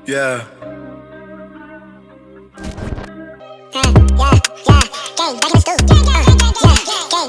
Yeah. Gang, back in the stool. Gang,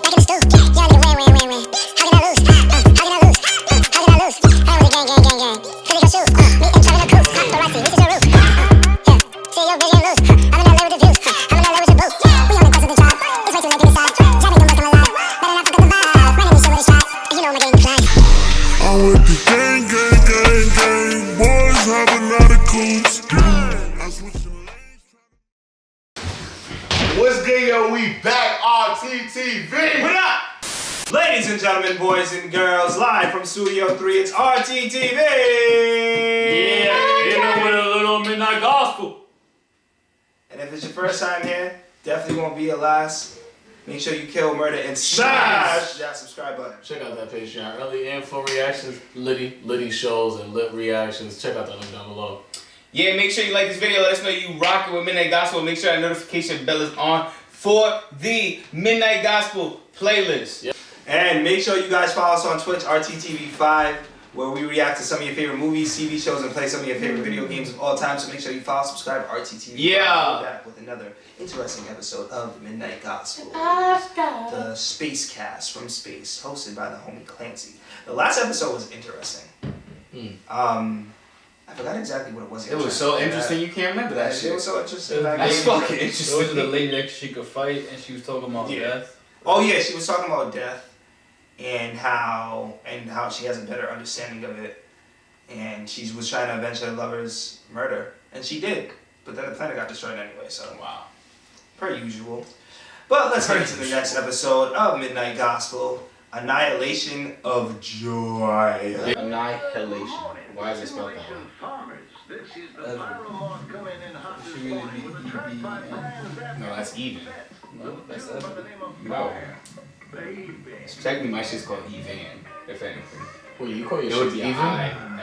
back in the stool. Yeah, nigga, win. How can I lose? How can I lose? How can I lose? I was a gang. Philly go shoot. Me and Trevor no coop. Paparazzi, this is your roof. Yeah, see your vision loose. I'm in LA with the views. I'm in LA with the booth. We only bust in the job. It's way too late to decide. Johnny don't come alive. Better not fuck up the vibe. Running this shit with a shot. And you know my game fly. I'm with the gang. Boys hopping out of coops. What's good, yo? We back, RTTV. What up? Ladies and gentlemen, boys and girls, live from Studio 3, it's RTTV. Yeah, in with a little midnight gospel. And if it's your first time here, definitely won't be your last. Make sure you kill, murder, and smash that subscribe button. Check out that Patreon. Early info reactions, Liddy shows, and lit reactions. Check out that link down below. Yeah, make sure you like this video. Let us know you rocking with Midnight Gospel. Make sure that notification bell is on for the Midnight Gospel playlist. Yep. And make sure you guys follow us on Twitch, RTTV5, where we react to some of your favorite movies, TV shows, and play some of your favorite video games of all time. So make sure you follow, subscribe to RTTV5. Yeah. We'll be back with another interesting episode of the Midnight Gospel. The Space Cast from Space, hosted by the homie Clancy. The last episode was interesting. I forgot exactly what it was. It was so interesting you can't remember that shit. It was so interesting. That's fucking interesting. It was the lady that she could fight, and she was talking about death. Oh yeah, she was talking about death and how she has a better understanding of it, and she was trying to avenge her lover's murder, and she did. But then the planet got destroyed anyway. So Wow. Per usual. But let's get into the next episode of Midnight Gospel. Annihilation of Joy. Annihilation. Why is it spelled that way? No, that's even. No, that's Evan. No. Technically, my shit's called Evan, if anything. Well, you call your It would shit be even? Evan.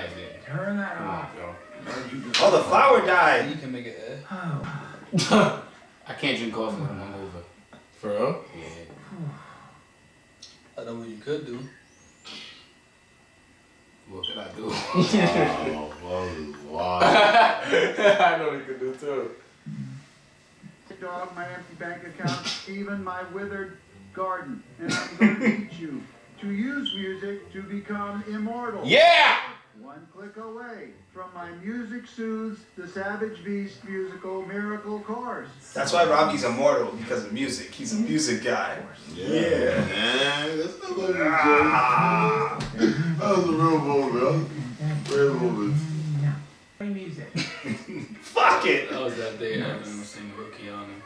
Turn that Come off. on, yo. Oh, the flower died. You can make it. I can't drink coffee when I'm hungover. For real? Yeah. I know what you could do. What could I do? Wow. I know what you could do too. Dog, my empty bank account, even my withered garden, and I'm going to teach you to use music to become immortal. Yeah! One click away from my Music Soothes the Savage Beast musical Miracle Course. That's why Robbie's immortal, because of music. He's a music guy. Yeah, man. That's not what that was a real moment. Real moment. Music. Fuck it! That was that day I remember singing with Keanu.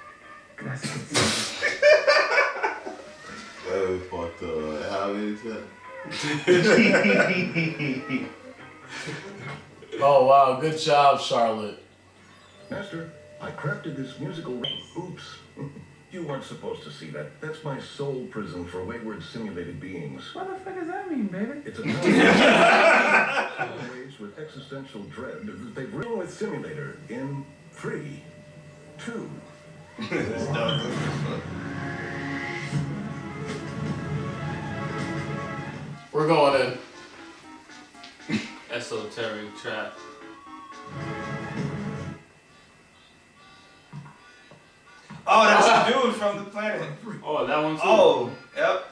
That was fucked up. How is that? Oh, wow. Good job, Charlotte. Master, I crafted this musical... Oops. You weren't supposed to see that. That's my soul prison for wayward simulated beings. What the fuck does that mean, baby? It's a ways with existential dread. They've written with simulator in 3, 2. We're going in. Esoteric trap. Oh, that's the dude from the planet. Oh, that one too. Oh, yep.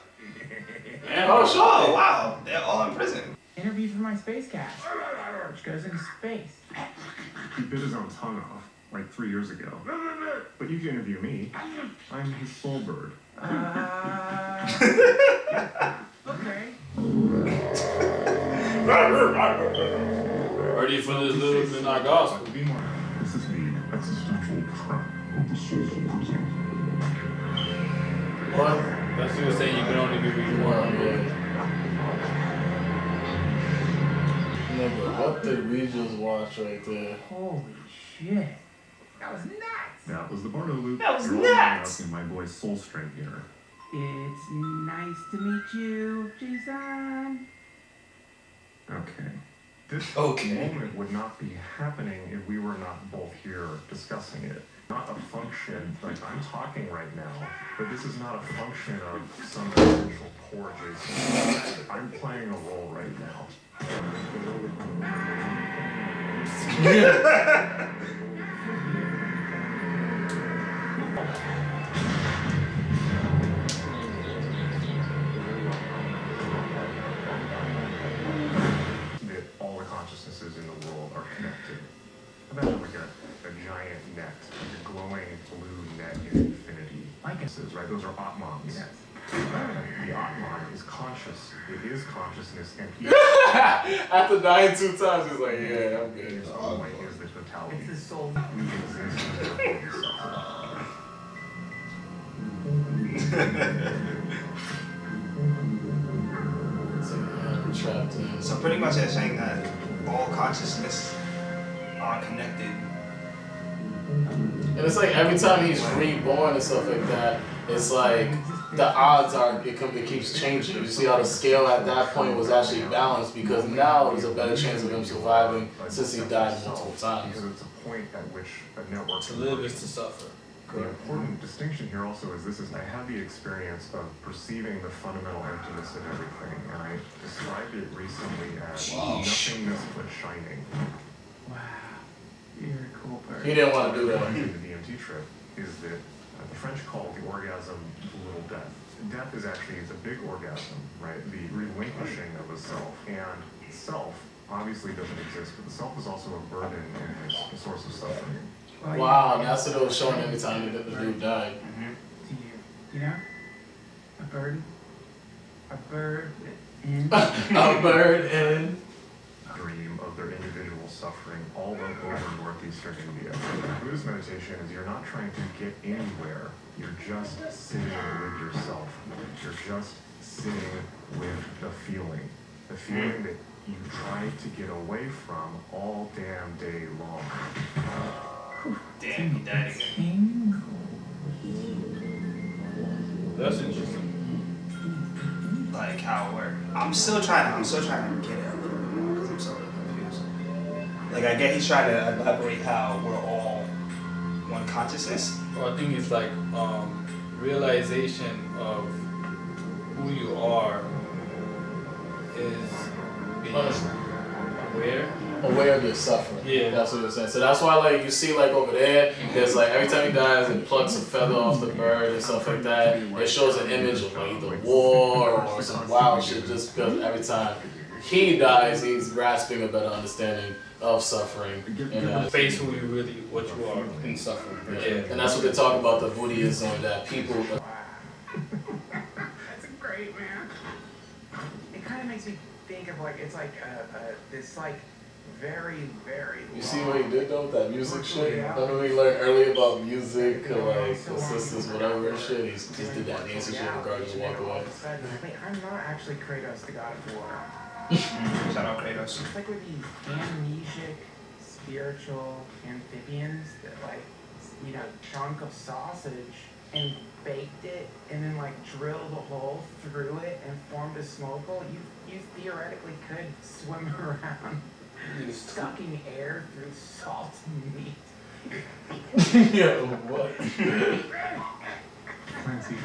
Man, Oh, sure. Oh, wow. They're all in prison. Interview for my space cast. Which goes into space. He bit his own tongue off, like 3 years ago. But you can interview me. I'm his soul bird. Okay. Ready for this little midnight gospel. Be more. This is the existential trap of the soul prison. What? That's you were saying you could only be reading Well, one. yeah. Nigga, what did we just watch right there? Holy shit. That was nuts. That was the Bardo loop. That was You're nuts. asking my boy Soul String here. It's nice to meet you, Jason. Okay. This Okay. moment would not be happening if we were not both here discussing it. Not a function, like I'm talking right now, but this is not a function of some potential poor Jason. I'm playing a role right now. That all the consciousnesses in the world are connected. Imagine like a giant net, like a glowing blue net in infinity. Likenesses, right? Those are Atmans. The Atman is conscious. It is consciousness, and he After dying 2 times, he's like, yeah, I'm good. is always is the totality. It's the soul. We exist and therefore we suffer. So, yeah, we're trapped in. So pretty much they're saying that all consciousness are connected. And it's like every time he's reborn and stuff like that, it's like the odds are, it keeps changing. You see how the scale at that point was actually balanced because now there's a better chance of him surviving since he died multiple times. Because it's a point at which a network To live is to suffer. The important distinction here also is I had the experience of perceiving the fundamental emptiness of everything, and I described it recently as nothingness but shining. Wow. You're a cool person. He didn't want to do The that. DMT trip is that the French call the orgasm little death. Death is actually, it's a big orgasm, right? The relinquishing of a self. And self obviously doesn't exist, but the self is also a burden and is a source of suffering. Wow, that's what it was showing every time the dude died. To you know? A bird. A bird in. A bird and Dream of their individual suffering all over northeastern India. Buddhist meditation is you're not trying to get anywhere, you're just sitting with yourself. You're just sitting with the feeling that you try to get away from all damn day long. Damn, he died again. That's interesting. Like how it worked. I'm still trying to get it a little bit more because I'm so confused. Like I get he's trying to elaborate how we're all one consciousness. Well, I think it's like realization of who you are is being aware of your suffering. Yeah. That's what it was saying. So that's why like you see like over there, there's like every time he dies it plucks a feather off the bird and stuff like that. It shows an image of like either war or some wild shit just because every time he dies he's grasping a better understanding of suffering. And face who you really, what you are in suffering. Yeah. and that's what they talk about the Buddhism that people That's great, man. It kind of makes me think of like, it's like this like very, very You see what he did though with that music shit? Remember we learned earlier about music, like the sisters, whatever and shit? He just did that dancing shit regarding to walk away. Wait, I'm not actually Kratos, the god of war. Shout out Kratos. It's like with these amnesic, spiritual amphibians that like, you know, chunk of sausage and baked it and then like drilled a hole through it and formed a smoke hole. You theoretically could swim around sucking air through salty meat. Yeah, what? Plenty.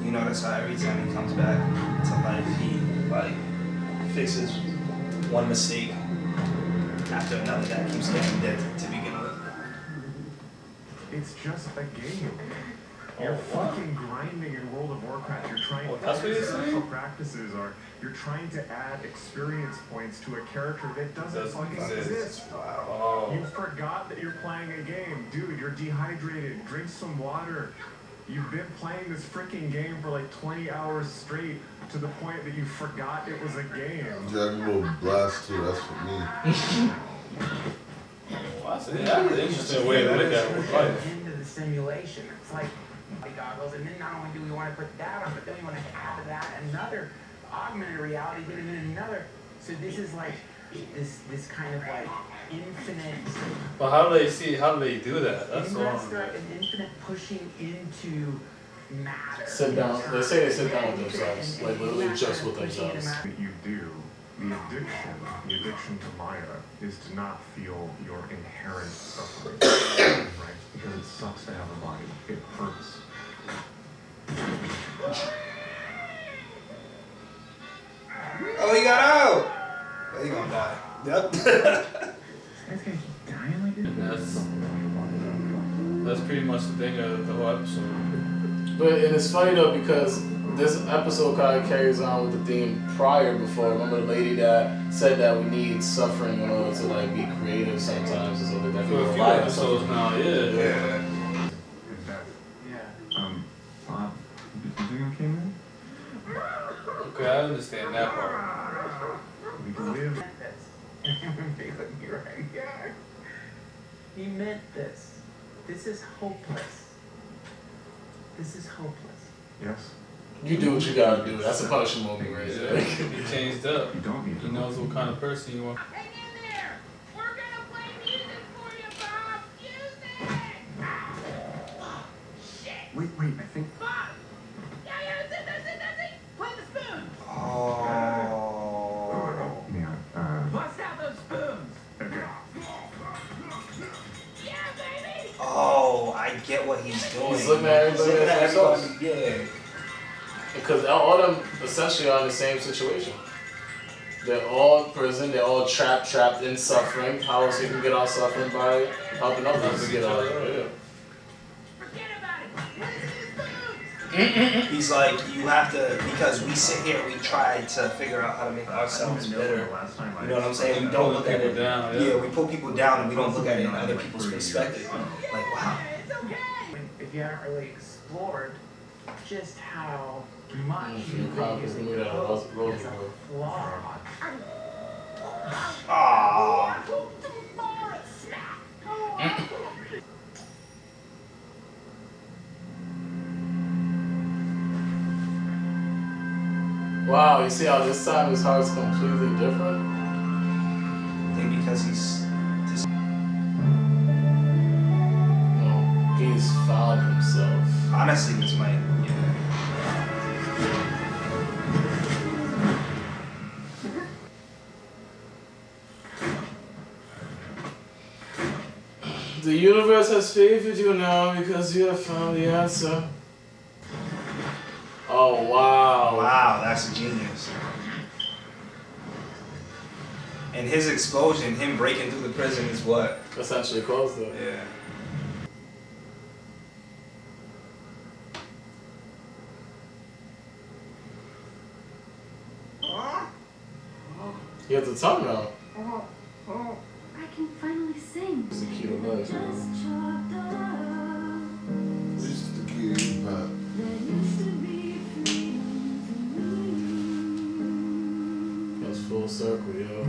You notice how every time he comes back to life, he like fixes one mistake after another that keeps getting dead to begin with. It's just a game. You're fucking grinding in World of Warcraft. You're trying that's what you're saying? special practices are you're trying to add experience points to a character that doesn't fucking exist. Oh. You forgot that you're playing a game. Dude, you're dehydrated. Drink some water. You've been playing this freaking game for like 20 hours straight to the point that you forgot it was a game. Dragon Ball Blast 2, that's for me. That's an interesting way to look at life. Into the simulation. It's like goggles, and then not only do we want to put that on, but then we want to add to that another augmented reality, then another. So this is like this kind of like infinite. But how do they do that? That's all. An infinite pushing into matter. Sit down. They say they sit down with themselves, like literally just with themselves. That you do, the addiction to Maya is to not feel your inherent suffering, right? Because it sucks to have a body. It hurts. Oh, he got out! They gonna die. Yep. That's pretty much the thing of the whole episode. But and it's funny though because this episode kind of carries on with the theme prior before. Remember the lady that said that we need suffering in order to like be creative sometimes and stuff like that. For a few episodes now, yeah. Bob, you think I came in? Okay, I understand that part. We can live. He meant this. This is hopeless. This is hopeless. Yes. You do what you gotta do. That's a punishment movie right there. He changed up. You don't need to. He knows what kind of person you are. Hang in there! We're gonna play music for you, Bob! Music! Shit! Wait, I think. Bob! Yeah, that's it! Play the spoons! Oh. Yeah, Bust out those spoons! Yeah, baby! Oh, I get what he's doing. He's looking at everybody He's looking at as themselves. everybody. Yeah. Because all of them essentially are in the same situation. They're all in prison, they're all trapped in suffering. How else you can get out suffering by helping others to get out of it? Forget about it! He's like, you have to, because we sit here, we try to figure out how to make ourselves better. last time You know what I'm saying? We Pulling don't look at people it. down, Yeah, we pull people down and we don't look at it in other people's perspective. Like, wow. It's okay! If you haven't really explored just how much You can't just move that hope road is a before. flaw. Ah. Wow, you see how this time his heart's completely different? I think because he's No, he's found himself. honestly, this might. Yeah. The universe has favored you now because you have found the answer. Oh wow. Wow, that's genius. And his explosion, him breaking through the prison, is what? Essentially caused it. Yeah. He has the tongue now. I can finally sing. It's a cute life. Just chopped up. This is the kid hip hop. There used to be freedom to That's full circle, yo.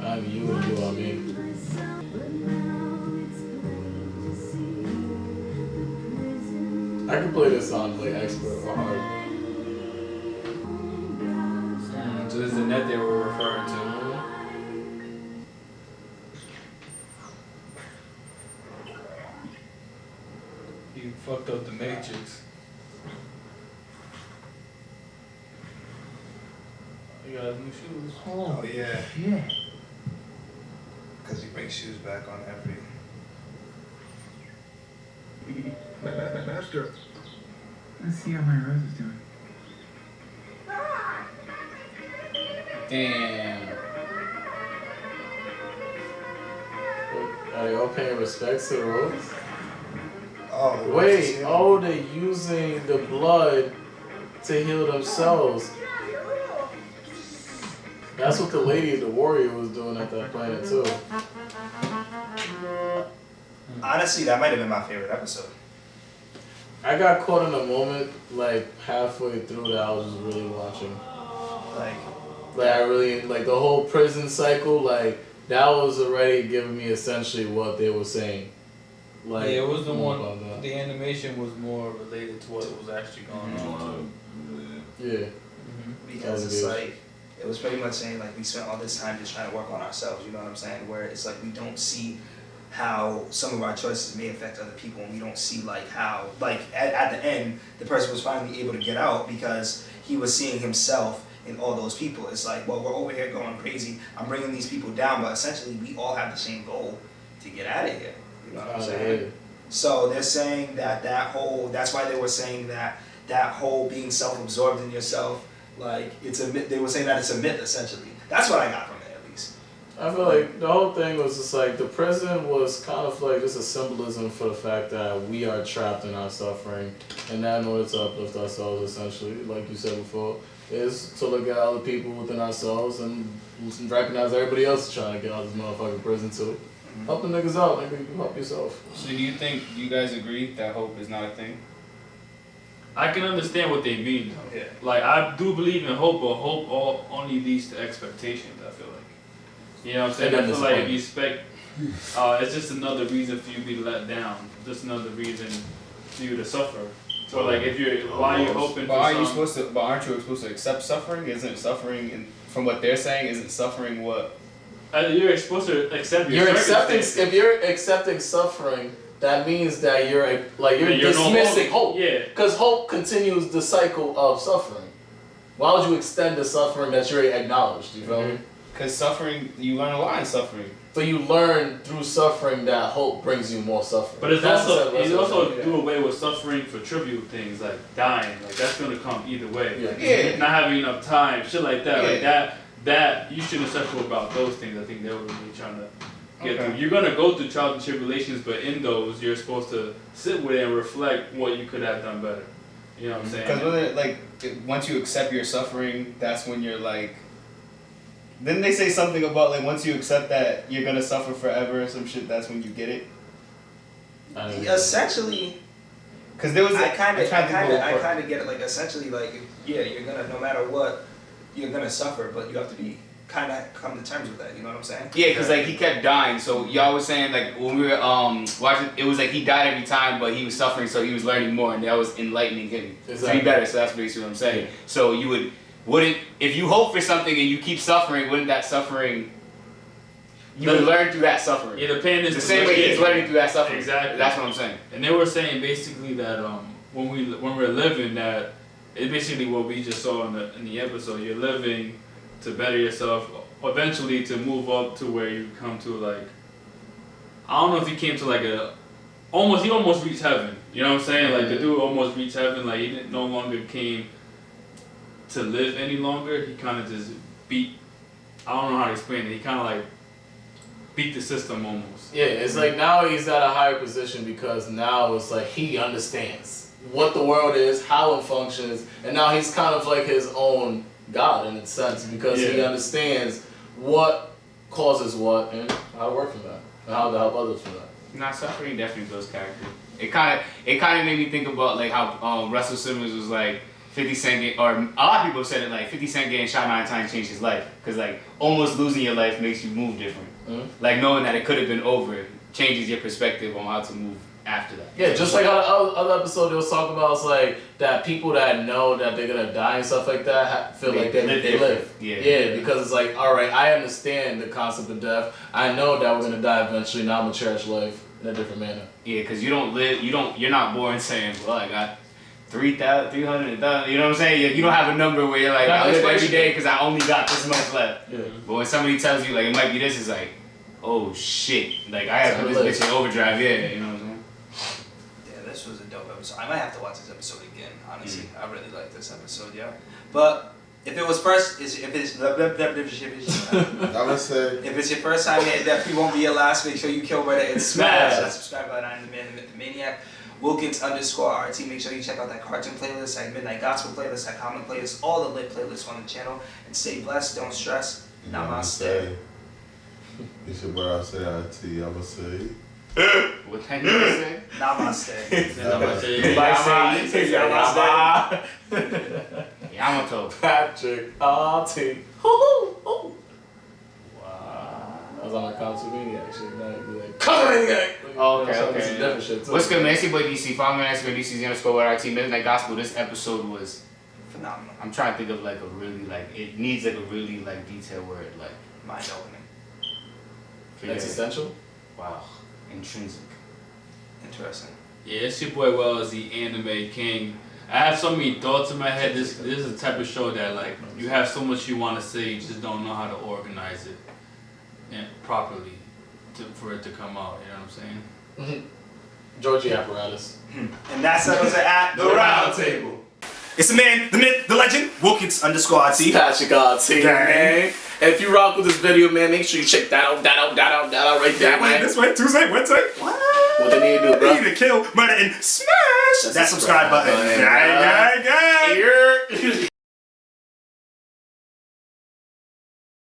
I'm you and you are me. myself, but now it's plain to see the prison I can play this on like expert or hard. So this is the net they were referring to. You fucked up the Matrix. You got new shoes. Oh yeah. Yeah. Because he brings shoes back on every. Master, Let's see how my rose is doing. Damn. Are they all paying respects to the rose? Oh. Wait, oh, they're using the blood to heal themselves. That's what the lady, the warrior, was doing at that planet too. Honestly, that might have been my favorite episode. I got caught in a moment like halfway through that I was just really watching. Like, I really like the whole prison cycle. Like that was already giving me essentially what they were saying. Like Yeah, it was the more one. about that. The animation was more related to what was actually going on. Yeah. because it's like, it was pretty much saying like we spent all this time just trying to work on ourselves, you know what I'm saying? Where it's like we don't see how some of our choices may affect other people, and we don't see like how, like at the end, the person was finally able to get out because he was seeing himself in all those people. It's like, well, we're over here going crazy, I'm bringing these people down, but essentially we all have the same goal to get out of here, you know what I'm saying? So they're saying that that's why they were saying that whole being self-absorbed in yourself Like it's a myth. They were saying that it's a myth essentially. That's what I got from it at least. I feel like the whole thing was just like the prison was kind of like just a symbolism for the fact that we are trapped in our suffering, and that in order to uplift ourselves, essentially, like you said before, is to look at other people within ourselves and recognize everybody else is trying to get out of this motherfucking prison too. Help the niggas out, nigga. You help yourself. So do you guys agree that hope is not a thing? I can understand what they mean. Yeah. Like, I do believe in hope, but hope only leads to expectations, I feel like. You know what I'm saying? I feel like if you expect, it's just another reason for you to be let down. Just another reason for you to suffer. So like, if you're, why are you hoping But for aren't you supposed to accept suffering? Isn't suffering, from what they're saying, isn't suffering what? You're supposed to accept your circumstances. If you're accepting suffering, that means that you're dismissing hope. Yeah. Because hope continues the cycle of suffering. Why would you extend the suffering that you're acknowledged? You feel me? Because suffering, you learn a lot in suffering. So you learn through suffering that hope brings you more suffering. But it's also do away with suffering for trivial things like dying. Like that's gonna come either way. Like, not having enough time, shit like that. Like that you shouldn't suffer about those things. I think they were really trying to get through. You're gonna go through trials and tribulations, but in those you're supposed to sit with it and reflect what you could have done better. You know what I'm saying? Because once you accept your suffering, that's when you're like. Didn't they say something about like once you accept that you're gonna suffer forever or some shit? That's when you get it. Essentially, because there was I kind of get it. Like essentially, like yeah, you're gonna no matter what, you're gonna suffer, but you have to be kind of come to terms with that. You know what I'm saying? Yeah, because like he kept dying. So y'all was saying like when we were watching, it was like he died every time, but he was suffering, so he was learning more, and that was enlightening him to be better. So that's basically what I'm saying. Yeah. So you wouldn't if you hope for something and you keep suffering, wouldn't that suffering would learn through that suffering? Yeah, the pain is the same way he's learning through that suffering. Exactly. That's what I'm saying. And they were saying basically that when we're living, that it's basically what we just saw in the episode. You're living to better yourself, eventually to move up to where you come to like, I don't know if he came to like he almost reached heaven. You know what I'm saying? Like the dude almost reached heaven. Like he no longer came to live any longer. He kind of just beat. I don't know how to explain it. He kind of like beat the system almost. Yeah, it's like now he's at a higher position because now it's like he understands what the world is, how it functions, and now he's kind of like his own God in a sense because he understands what causes what and how to work from that and how to help others from that. Nah, suffering definitely builds character. It kind of made me think about like how Russell Simmons was like 50 Cent or a lot of people said it like 50 Cent getting shot 9 times changed his life because like almost losing your life makes you move different. Like knowing that it could have been over changes your perspective on how to move after that. Yeah, just like how the other episode they was talking about, it's like that people that know that they're gonna die and stuff like that feel like they live. Yeah, because it's like, all right, I understand the concept of death. I know that we're gonna die eventually. Now I'm gonna cherish life in a different manner. Yeah, because you're not born saying, well, I got 300,000, you know what I'm saying? You don't have a number where you're like, I live every day because I only got this much left. Yeah. But when somebody tells you like it might be this, it's like, oh shit, like I gotta put this bitch in overdrive, you know what I'm saying? Yeah, this was a dope episode. I might have to watch this episode again, honestly. I really like this episode, yeah. But if it was first, if it's your first time here, it definitely won't be your last. Make sure you kill brother and smash that subscribe button. I'm the man, the maniac. Wilkins_RT. Make sure you check out that cartoon playlist, that Midnight Gospel playlist, that common playlist, all the lit playlists on the channel. And stay blessed, don't stress. Namaste. It's your brother, I say RT, I'ma say. What time you say? Namaste. Namaste. Yamato. Patricrt. RT. Wow. I was on my council meeting actually. Now it'd be like, okay. Some different shit too. What's good, man? It's your boy DC. Follow me on Instagram, DC's_RT. Midnight Gospel. This episode was phenomenal. I'm trying to think of like a really it needs like a really like detailed word, like mind opening. Existential? Wow. Intrinsic. Interesting. Yeah, it's your boy Wells, the anime king. I have so many thoughts in my head. This is the type of show that like you have so much you want to say, you just don't know how to organize it and properly for it to come out. You know what I'm saying? Georgie apparatus. And that settles it at the round table. It's the man, the myth, the legend, Wilkins _RT. Patricrt, man. And if you rock with this video, man, make sure you check that out right there, That way, man. this way, Tuesday, Wednesday. What they need to do, bro? They need to kill, murder, and smash that subscribe button. Gang.